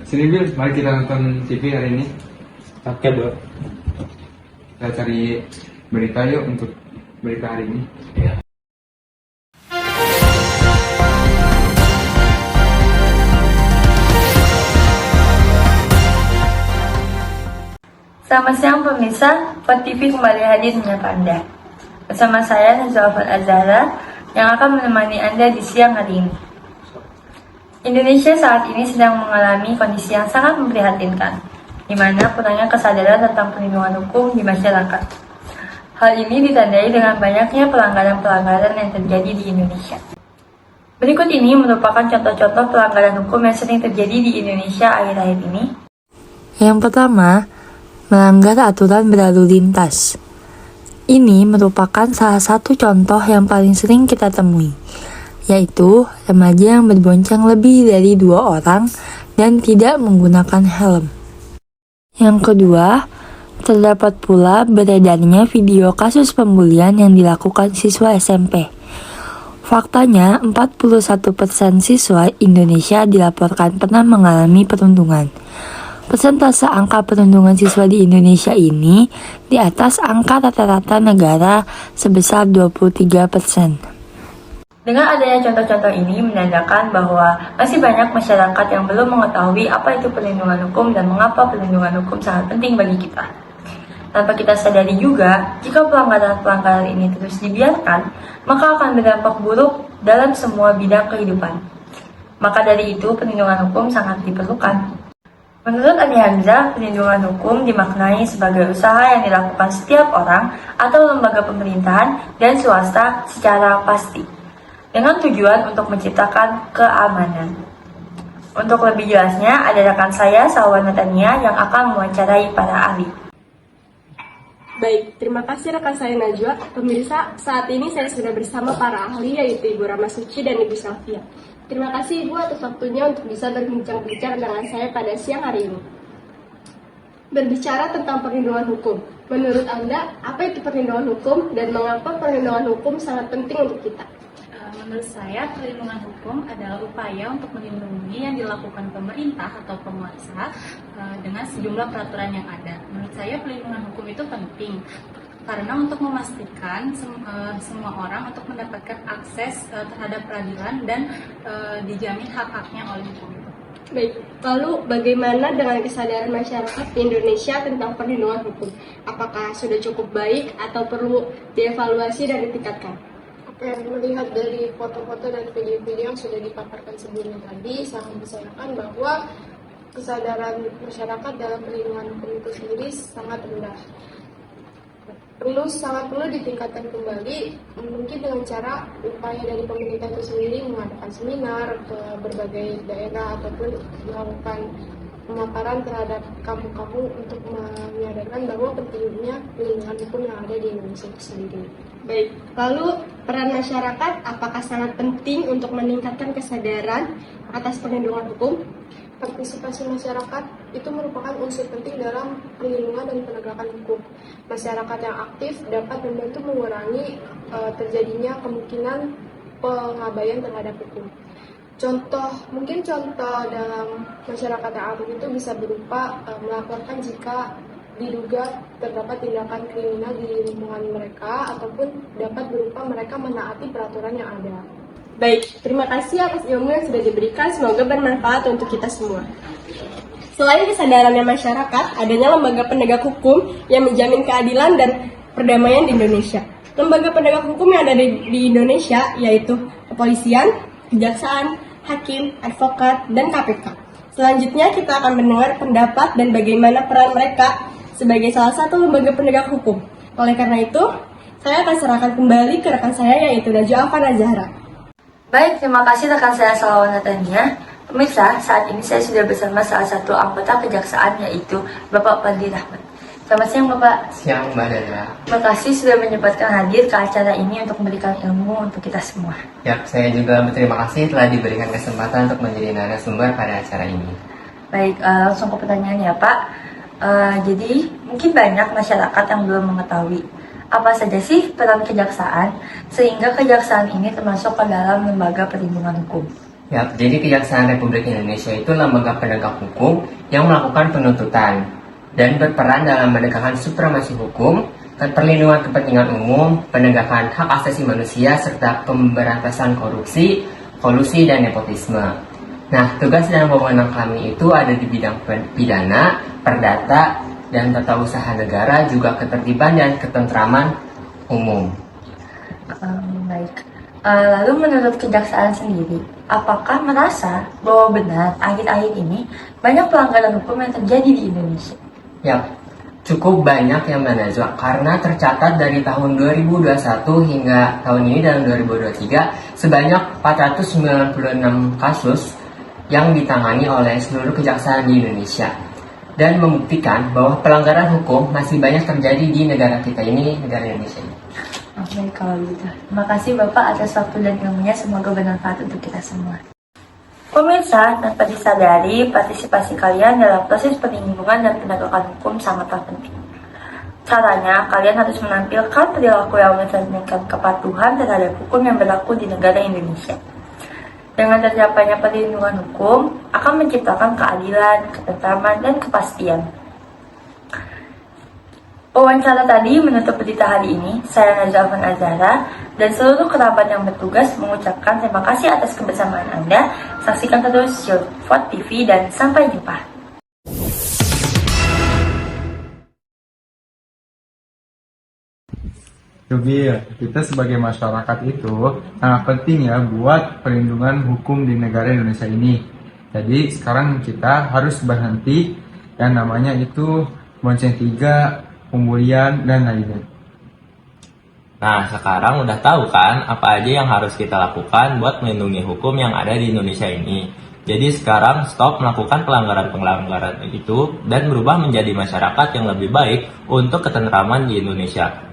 sini Bil, mari kita nonton TV hari ini. Oke, Bro. Kita cari berita yuk untuk berita hari ini. Ya. Selamat siang pemirsa, Pot TV kembali hadir menyapa Anda. Bersama saya Nazwa Azhara yang akan menemani Anda di siang hari ini. Indonesia saat ini sedang mengalami kondisi yang sangat memprihatinkan, di mana kurangnya kesadaran tentang perlindungan hukum di masyarakat. Hal ini ditandai dengan banyaknya pelanggaran-pelanggaran yang terjadi di Indonesia. Berikut ini merupakan contoh-contoh pelanggaran hukum yang sering terjadi di Indonesia akhir-akhir ini. Yang pertama, melanggar aturan berlalu lintas. Ini merupakan salah satu contoh yang paling sering kita temui, yaitu remaja yang berbonceng lebih dari 2 orang dan tidak menggunakan helm. Yang kedua, terdapat pula beredarnya video kasus pembulian yang dilakukan siswa SMP. Faktanya, 41% siswa Indonesia dilaporkan pernah mengalami perundungan. Persentase angka perundungan siswa di Indonesia ini di atas angka rata-rata negara sebesar 23%. Dengan adanya contoh-contoh ini menandakan bahwa masih banyak masyarakat yang belum mengetahui apa itu perlindungan hukum dan mengapa perlindungan hukum sangat penting bagi kita. Tanpa kita sadari juga, jika pelanggaran-pelanggaran ini terus dibiarkan, maka akan berdampak buruk dalam semua bidang kehidupan. Maka dari itu, perlindungan hukum sangat diperlukan. Menurut Andi Hamzah, perlindungan hukum dimaknai sebagai usaha yang dilakukan setiap orang atau lembaga pemerintahan dan swasta secara pasti, dengan tujuan untuk menciptakan keamanan. Untuk lebih jelasnya, ada rekan saya, Salwa Natania, yang akan mewawancarai para ahli. Baik, terima kasih rekan saya Najwa. Pemirsa, saat ini saya sudah bersama para ahli, yaitu Ibu Rama Suci dan Ibu Safia. Terima kasih Ibu atas waktunya untuk bisa berbincang-bincang dengan saya pada siang hari ini. Berbicara tentang perlindungan hukum, menurut Anda, apa itu perlindungan hukum dan mengapa perlindungan hukum sangat penting untuk kita? Menurut saya, perlindungan hukum adalah upaya untuk melindungi yang dilakukan pemerintah atau penguasa dengan sejumlah peraturan yang ada. Menurut saya, perlindungan hukum itu penting karena untuk memastikan semua orang untuk mendapatkan akses terhadap peradilan dan dijamin hak-haknya oleh hukum. Baik, lalu bagaimana dengan kesadaran masyarakat di Indonesia tentang perlindungan hukum? Apakah sudah cukup baik atau perlu dievaluasi dan ditingkatkan? Oke, melihat dari foto-foto dan video-video yang sudah dipaparkan sebelumnya tadi, sangat disayangkan bahwa kesadaran masyarakat dalam perlindungan hukum itu sendiri sangat rendah. Sangat perlu ditingkatkan kembali, mungkin dengan cara upaya dari pemerintah itu sendiri mengadakan seminar ke berbagai daerah ataupun melakukan pemaparan terhadap kampung-kampung untuk menyadarkan bahwa pentingnya perlindungan hukum yang ada di Indonesia itu sendiri. Baik, lalu peran masyarakat apakah sangat penting untuk meningkatkan kesadaran atas perlindungan hukum? Partisipasi masyarakat itu merupakan unsur penting dalam perlindungan dan penegakan hukum. Masyarakat yang aktif dapat membantu mengurangi terjadinya kemungkinan pengabaian terhadap hukum. Mungkin contoh dalam masyarakat yang aktif itu bisa berupa melaporkan jika diduga terdapat tindakan kriminal di lingkungan mereka, ataupun dapat berupa mereka menaati peraturan yang ada. Baik, terima kasih atas ilmu yang sudah diberikan, semoga bermanfaat untuk kita semua. Selain kesadarannya masyarakat, adanya lembaga penegak hukum yang menjamin keadilan dan perdamaian di Indonesia. Lembaga penegak hukum yang ada di Indonesia yaitu kepolisian, kejaksaan, hakim, advokat, dan KPK. Selanjutnya kita akan mendengar pendapat dan bagaimana peran mereka sebagai salah satu lembaga penegak hukum. Oleh karena itu, saya akan serahkan kembali ke rekan saya yaitu Najwa Azhara. Baik, terima kasih rekan saya Salwa Natania. Pemirsa, saat ini saya sudah bersama salah satu anggota kejaksaan yaitu Bapak Fadli Rahmat. Selamat siang Bapak. Siang Mbak Dada. Terima kasih sudah menyempatkan hadir ke acara ini untuk memberikan ilmu untuk kita semua. Ya, saya juga berterima kasih telah diberikan kesempatan untuk menjadi narasumber pada acara ini. Baik, langsung ke pertanyaan ya Pak. Jadi, mungkin banyak masyarakat yang belum mengetahui apa saja sih peran kejaksaan, sehingga kejaksaan ini termasuk ke dalam lembaga perlindungan hukum. Ya, jadi Kejaksaan Republik Indonesia itu lembaga penegak hukum yang melakukan penuntutan dan berperan dalam menegakkan supremasi hukum, perlindungan kepentingan umum, penegakan hak asasi manusia, serta pemberantasan korupsi, kolusi, dan nepotisme. Nah, tugas dan wewenang kami itu ada di bidang pidana, perdata, dan tata usaha negara, juga ketertiban dan ketentraman umum. Baik. Lalu menurut Kejaksaan sendiri, apakah merasa bahwa benar akhir-akhir ini banyak pelanggaran hukum yang terjadi di Indonesia? Ya, cukup banyak yang Najwa, karena tercatat dari tahun 2021 hingga tahun ini dalam 2023 sebanyak 496 kasus yang ditangani oleh seluruh kejaksaan di Indonesia dan membuktikan bahwa pelanggaran hukum masih banyak terjadi di negara kita ini, negara Indonesia ini. Oke, kalau gitu. Terima kasih Bapak atas waktu dan ilmunya, semoga bermanfaat untuk kita semua. Pemirsa, tanpa disadari, partisipasi kalian dalam proses perlindungan dan penegakan hukum sangatlah penting. Caranya, kalian harus menampilkan perilaku yang mencerminkan kepatuhan terhadap hukum yang berlaku di negara Indonesia. Dengan tercapainya perlindungan hukum, akan menciptakan keadilan, ketentraman, dan kepastian. Wawancara tadi menutup berita hari ini. Saya Najwa Azahra dan seluruh kerabat yang bertugas mengucapkan terima kasih atas kebersamaan Anda. Saksikan terus Shortfort TV dan sampai jumpa. Yogi, kita sebagai masyarakat itu sangat penting ya buat perlindungan hukum di negara Indonesia ini. Jadi sekarang kita harus berhenti yang namanya itu bonceng 3, pembulian, dan lainnya. Nah, sekarang udah tahu kan apa aja yang harus kita lakukan buat melindungi hukum yang ada di Indonesia ini. Jadi sekarang stop melakukan pelanggaran-pelanggaran itu dan berubah menjadi masyarakat yang lebih baik untuk ketentraman di Indonesia.